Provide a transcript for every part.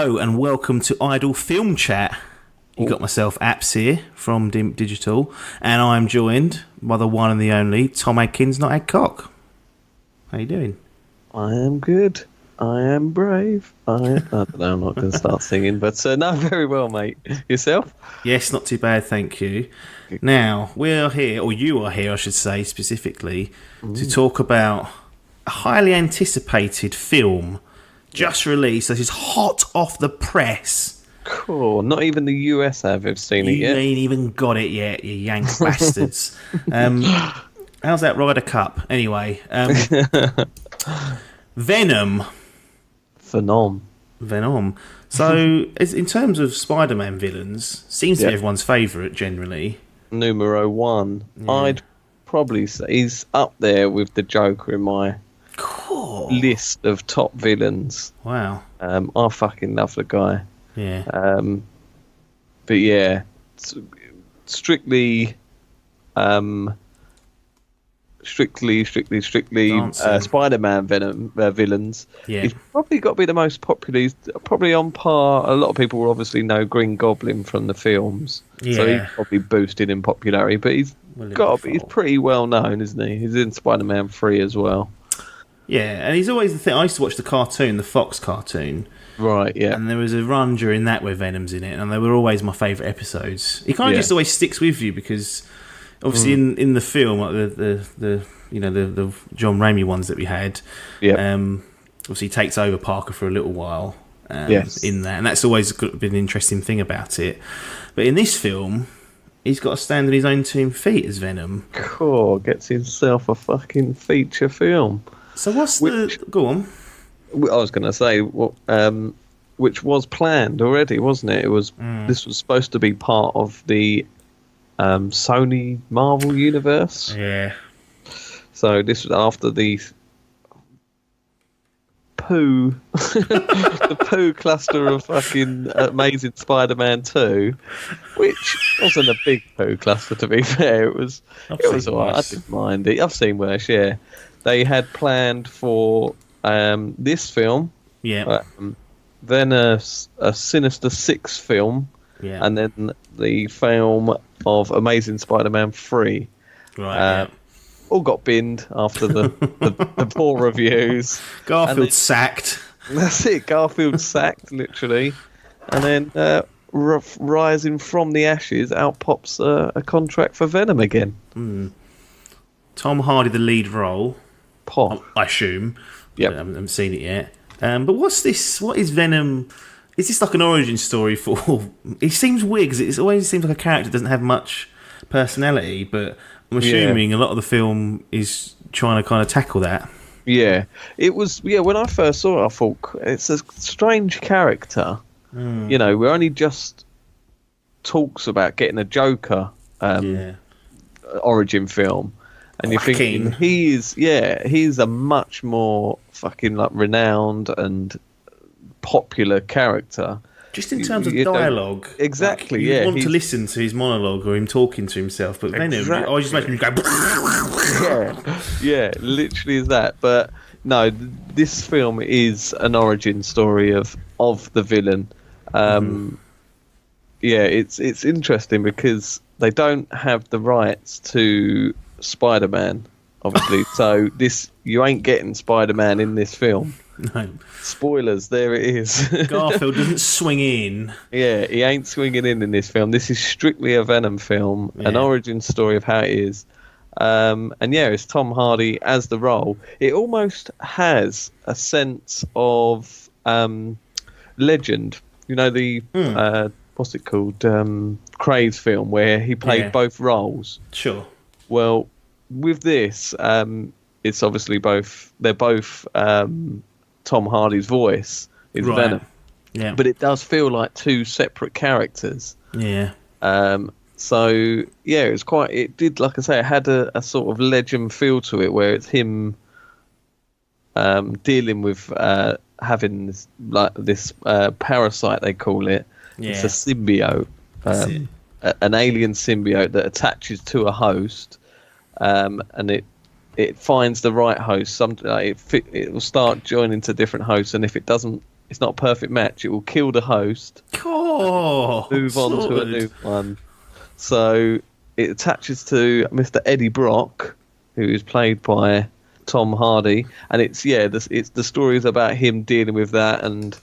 Hello and welcome to Idle Film Chat. You got myself Apps here from Digital, and I'm joined by the one and the only Tom Adkins, not Adcock. How you doing? I am good. I am brave. I don't know, I'm not going to start singing, but no, very well, mate. Yourself? Yes, not too bad, thank you. Now, we're here, or you are here, I should say, specifically, to talk about a highly anticipated film just released. This is hot off the press. Cool. Not even the US have seen it yet. You ain't even got it yet, you yank bastards. How's that Ryder Cup? Anyway, Venom. Venom. So, in terms of Spider-Man villains, seems to be everyone's favourite generally. Numero one. Yeah. I'd probably say he's up there with the Joker in my list of top villains. Wow. I fucking love the guy. Yeah. But yeah, strictly Spider-Man Venom villains. Yeah. He's probably got to be the most popular. He's probably on par. A lot of people obviously know Green Goblin from the films, so he's probably boosted in popularity. But he's pretty well known, isn't he? He's in Spider-Man 3 as well. Yeah, and he's always the thing. I used to watch the cartoon, the Fox cartoon. Right, yeah. And there was a run during that where Venom's in it, and they were always my favourite episodes. He kind of just always sticks with you because, obviously, in the film, like the John Raimi ones that we had, obviously he takes over Parker for a little while. In that, and that's always been an interesting thing about it. But in this film, he's got to stand on his own 2 feet as Venom. Cool, gets himself a fucking feature film. So what's go on? I was going to say, which was planned already, wasn't it? It was. This was supposed to be part of the Sony Marvel universe. Yeah. So this was after the the poo cluster of fucking Amazing Spider-Man 2, which wasn't a big poo cluster, to be fair. It was alright. I didn't mind it. I've seen worse. Yeah, they had planned for this film. Yeah. Then a Sinister Six film. Yeah. And then the film of Amazing Spider-Man 3. Right. All got binned after the poor reviews. Garfield sacked. That's it. Garfield sacked, literally. And then rising from the ashes, out pops a contract for Venom again. Tom Hardy, the lead role. Pop. I assume. Yeah. I haven't seen it yet. But what's this? What is Venom? Is this like an origin story for... It seems weird because it always seems like a character that doesn't have much personality, but I'm assuming a lot of the film is trying to kind of tackle that. Yeah. It was... Yeah, when I first saw it, I thought, it's a strange character. You know, we're only just talks about getting a Joker origin film. And you're thinking, he's a much more fucking like renowned and popular character. Just in terms of dialogue. Exactly, you want to listen to his monologue or him talking to himself, but Venom, I was just making him go... yeah, literally is that. But no, this film is an origin story of the villain. Yeah, it's interesting because they don't have the rights to Spider-Man, obviously. So you ain't getting Spider-Man in this film. No. Spoilers, there it is. Garfield doesn't swing in. Yeah, he ain't swinging in this film. This is strictly a Venom film, an origin story of how it is. And yeah, it's Tom Hardy as the role. It almost has a sense of Legend. You know, the what's it called? Craig's film where he played both roles. Sure. Well, with this, it's obviously they're both Tom Hardy's voice is Venom. Yeah. But it does feel like 2 separate characters. Yeah. So yeah, it did, like I say, it had a sort of Legend feel to it where it's him dealing with having this parasite, they call it. Yeah. It's a symbiote. An alien symbiote that attaches to a host, and it finds the right host. It will start joining to different hosts, and if it doesn't it's not a perfect match. It will kill the host. Oh, move on to a new one. So it attaches to Mr. Eddie Brock, who is played by Tom Hardy, and it's the story is about him dealing with that and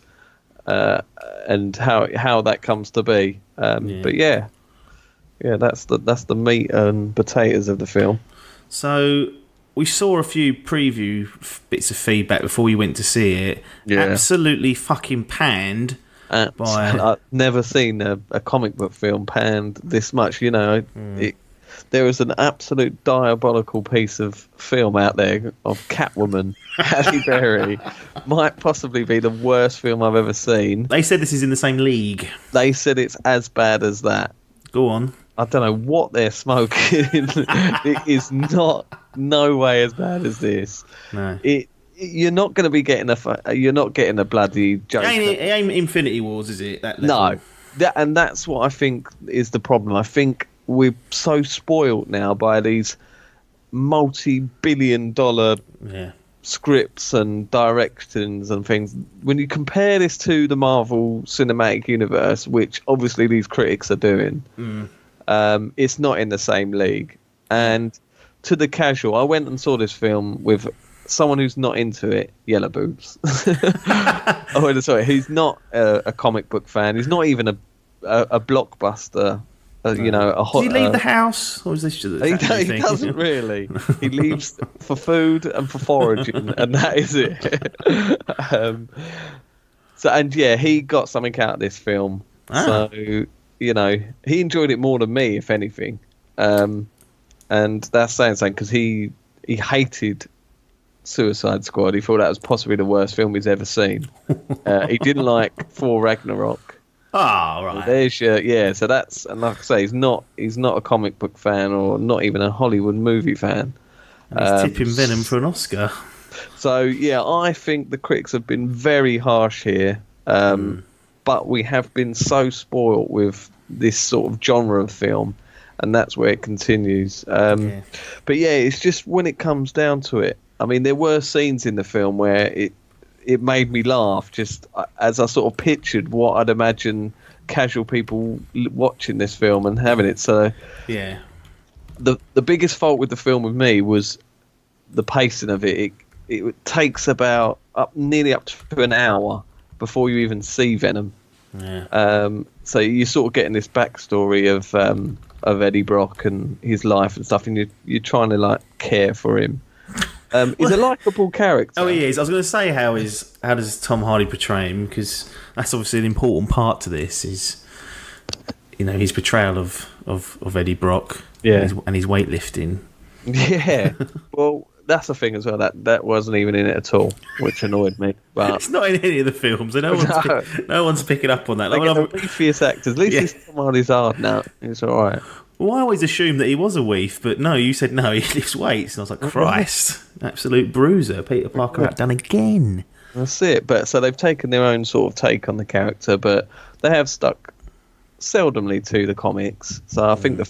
how that comes to be. But that's the meat and potatoes of the film. So we saw a few preview bits of feedback before we went to see it. Yeah. Absolutely fucking panned. I've never seen a comic book film panned this much. There was an absolute diabolical piece of film out there of Catwoman, Halle Berry. Might possibly be the worst film I've ever seen. They said this is in the same league. They said it's as bad as that. Go on. I don't know what they're smoking. It is no way as bad as this. No. You're not going to be getting a bloody Joker. It ain't Infinity Wars, is it? No. And that's what I think is the problem. I think we're so spoilt now by these multi-billion-dollar scripts and directions and things. When you compare this to the Marvel Cinematic Universe, which obviously these critics are doing, it's not in the same league. And to the casual, I went and saw this film with someone who's not into it, Yellow Boobs. He's not a comic book fan. He's not even a blockbuster. A hot. Does he leave the house, or is this just he doesn't really. He leaves for food and for foraging, and that is it. He got something out of this film. So he enjoyed it more than me, if anything. And that's saying something, because he hated Suicide Squad. He thought that was possibly the worst film he's ever seen. He didn't like Thor Ragnarok. Oh, right. There's your, so that's, and like I say, he's not a comic book fan or not even a Hollywood movie fan. And he's tipping Venom for an Oscar. So I think the critics have been very harsh here, but we have been so spoilt with this sort of genre of film, and that's where it continues. But it's just when it comes down to it, I mean, there were scenes in the film where it made me laugh, just as I sort of pictured what I'd imagine casual people watching this film and having it. So the biggest fault with the film with me was the pacing of it. It takes about nearly up to an hour before you even see Venom. So you're sort of getting this backstory of Eddie Brock and his life and stuff, and you're trying to care for him. He's a likeable character. Oh, he is. I was going to say, how does Tom Hardy portray him? Because that's obviously an important part to this. Is his portrayal of Eddie Brock. And his weightlifting. Yeah. Well, that's the thing as well. That wasn't even in it at all, which annoyed me. But it's not in any of the films. No one's picking up on that. They get the weefiest actors. At least it's Tom Hardy's hard now. It's all right. Well, I always assumed that he was a weef, but no, you said no, he lifts weights. And I was like, Christ, absolute bruiser. Peter Parker outdone again. That's it. But so they've taken their own sort of take on the character, but they have stuck seldomly to the comics. So I think the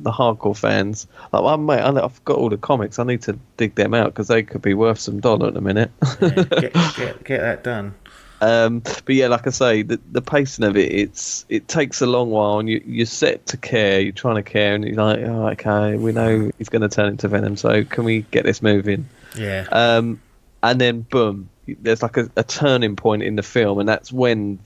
hardcore fans, mate, I've got all the comics. I need to dig them out because they could be worth some dollar in a minute. Get that done. But like I say, the pacing of it takes a long while, and you're set to care. You're trying to care, and you're like, oh, okay, we know he's going to turn into Venom, so can we get this moving? Yeah. And then boom, there's like a turning point in the film, and that's when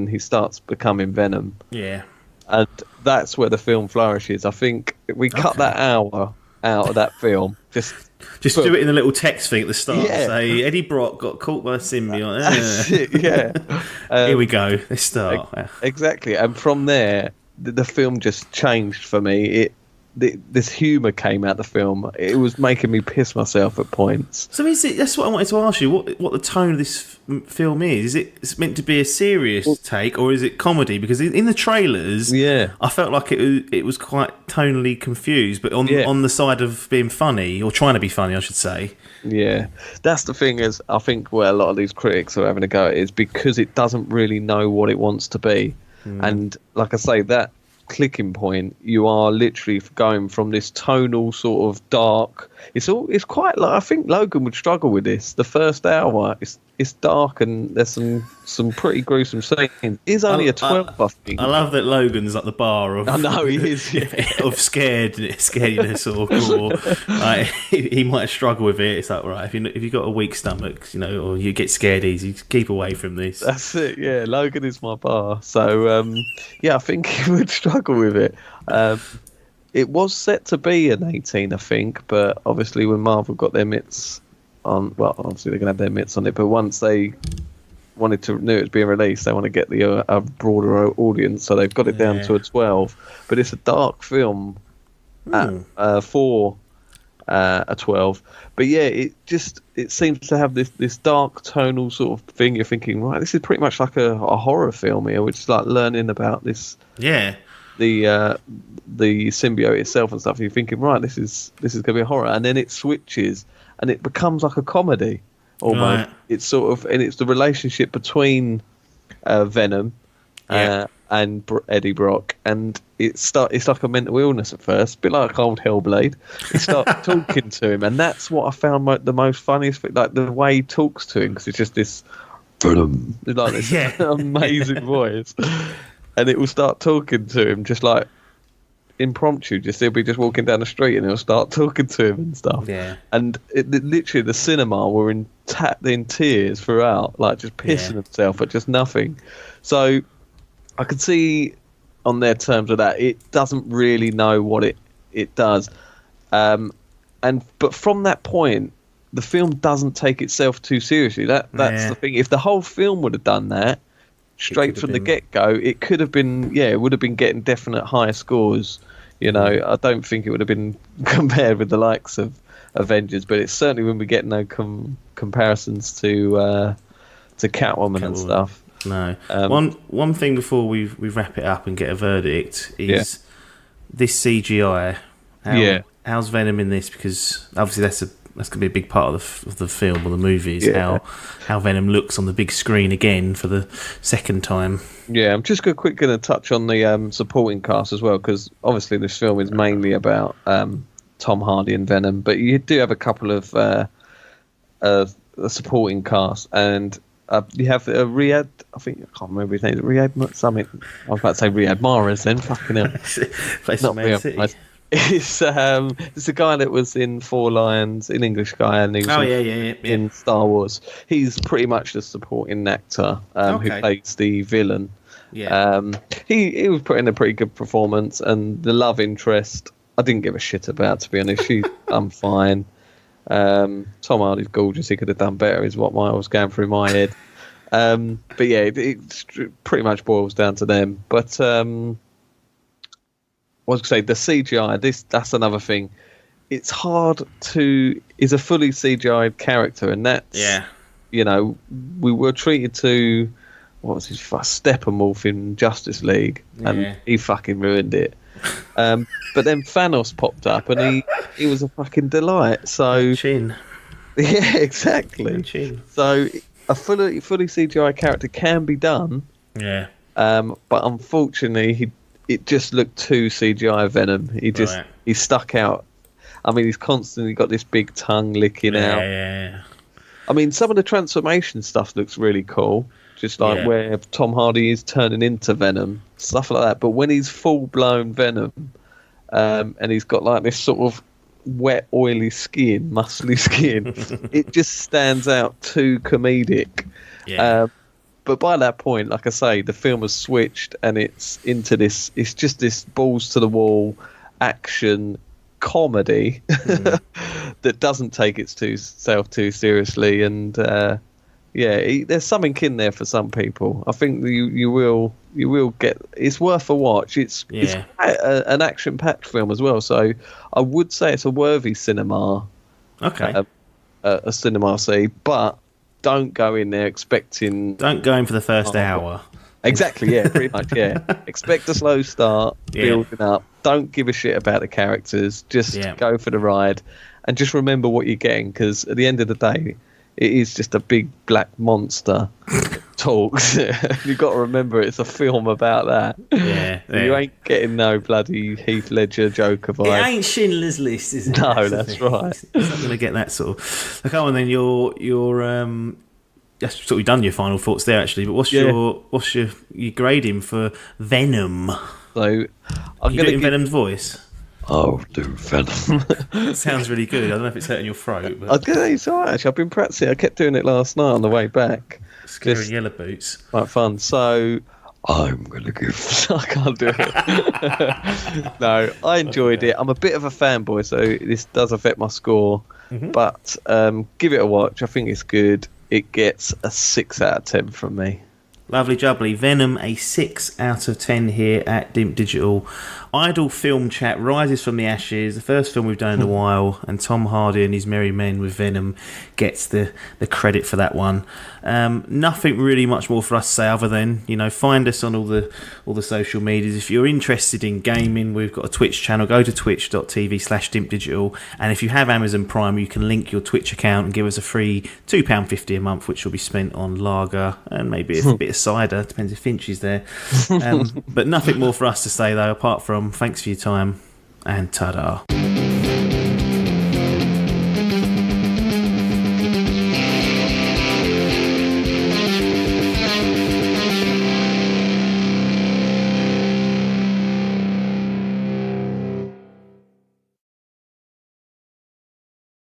he starts becoming Venom. Yeah. And that's where the film flourishes. I think we cut that hour out of that film. Just do it in a little text thing at the start. Say, Eddie Brock got caught by a symbiote. That's it, here we go. Let's start. Exactly. And from there, the film just changed for me. This humour came out the film. It was making me piss myself at points. So that's what I wanted to ask you. What the tone of this film is? Is it meant to be a serious take, or is it comedy? Because in the trailers, I felt like it was quite tonally confused, but on the side of being funny, or trying to be funny, I should say. Yeah, that's the thing. Is I think where a lot of these critics are having a go at is because it doesn't really know what it wants to be, and like I say, that clicking point, you are literally going from this tonal sort of dark. It's quite like, I think Logan would struggle with this. The first hour, it's dark and there's some pretty gruesome scenes. It's only a 12, I think. I love that Logan's at the bar of. I know he is. Yeah. Of scaredness or like, he might struggle with it. It's like, right, if you've got a weak stomach, or you get scared easy, keep away from this. That's it. Yeah, Logan is my bar. So I think he would struggle with it. It was set to be an 18, I think, but obviously when Marvel got their mitts on, well, obviously they're going to have their mitts on it, but once they knew it was being released, they want to get a broader audience, so they've got it down to a 12. But it's a dark film for a 12. But yeah, it seems to have this dark tonal sort of thing. You're thinking, right, this is pretty much like a horror film here, which is like learning about this. Yeah. The symbiote itself and stuff. You're thinking, right, this is going to be a horror, and then it switches and it becomes like a comedy almost. Right. It's sort of, and it's the relationship between Venom and Eddie Brock, and it's like a mental illness at first, a bit like old Hellblade. He starts talking to him, and that's what I found the most funniest thing, like the way he talks to him, because it's just this Venom, like this amazing voice. And it will start talking to him just like impromptu. He'll be just walking down the street and he'll start talking to him and stuff. Yeah. And literally the cinema were in tears throughout, like just pissing himself at just nothing. So I could see on their terms of that, it doesn't really know what it does. But from that point, the film doesn't take itself too seriously. That's the thing. If the whole film would have done that, straight from the get-go, it could have been, it would have been getting definite high scores. I don't think it would have been compared with the likes of Avengers, but it certainly wouldn't be getting no comparisons to Catwoman and stuff. No. One thing before we wrap it up and get a verdict is this CGI. How's Venom in this? Because obviously that's going to be a big part of the film or the movie, is how Venom looks on the big screen again for the second time. Yeah, I'm just quick going to touch on the supporting cast as well, because obviously this film is mainly about Tom Hardy and Venom, but you do have a couple of supporting cast, and you have Riyadh, I think, I can't remember his name, Riyadh something. I was about to say Riyadh Mahrez then, fucking hell. Not Man City. It's a guy that was in Four Lions, an English guy, and he was in Star Wars. He's pretty much the supporting actor who plays the villain. Yeah. He was putting a pretty good performance, and the love interest I didn't give a shit about, to be honest. She's done fine. Tom Hardy's gorgeous. He could have done better, is what I was going through my head. But yeah, it pretty much boils down to them. But I was going to say, the CGI, that's another thing. It's hard is a fully CGI'd character, and that's, we were treated to, what was his Steppenwolf in Justice League, and he fucking ruined it. But then Thanos popped up, and he was a fucking delight. So Chin. Yeah, exactly. Chin. So a fully CGI character can be done. Yeah. But unfortunately, it just looked too CGI Venom. He stuck out. I mean, he's constantly got this big tongue licking out. Yeah. I mean, some of the transformation stuff looks really cool. Just like where Tom Hardy is turning into Venom, stuff like that. But when he's full-blown Venom, and he's got like this sort of wet, oily skin, muscly skin, it just stands out too comedic. Yeah. But by that point, like I say, the film has switched, and it's into this. It's just this balls to the wall action comedy that doesn't take itself too seriously. And there's something in there for some people. I think you will get. It's worth a watch. It's an action-packed film as well. So I would say it's a worthy cinema. Okay. A cinema see, but don't go in there expecting. Don't go in for the first hour. Exactly, yeah, pretty much, yeah. Expect a slow start, building up. Don't give a shit about the characters. Just go for the ride, and just remember what you're getting, because at the end of the day, it is just a big black monster talks. You've got to remember it's a film about that. Yeah. You ain't getting no bloody Heath Ledger Joker vibe. It ain't Schindler's List, is it? No, that's right. It's not going to get that sort of. Come on then, your that's sort of done your final thoughts there, actually. But what's your grading for Venom? So I'm going to give Venom's voice. I'll do Venom. It sounds really good. I don't know if it's hurting your throat. But... I was going to say, it's all right, actually. I've been practicing. I kept doing it last night on the way back. Scary yellow boots. Quite fun. So I'm going to give... I can't do it. No, I enjoyed it. I'm a bit of a fanboy, so this does affect my score. Mm-hmm. But give it a watch. I think it's good. It gets a 6 out of 10 from me. Lovely jubbly. Venom, a 6 out of 10 here at Dimp Digital. Idle Film Chat rises from the ashes. The first film we've done in a while, and Tom Hardy and his merry men with Venom gets the credit for that one. Nothing really much more for us to say other than, find us on all the social medias. If you're interested in gaming, we've got a Twitch channel. Go to twitch.tv/dimpdigital, and if you have Amazon Prime, you can link your Twitch account and give us a free £2.50 a month, which will be spent on lager and maybe a bit of cider. Depends if Finch is there. But nothing more for us to say, though, apart from thanks for your time and ta-da.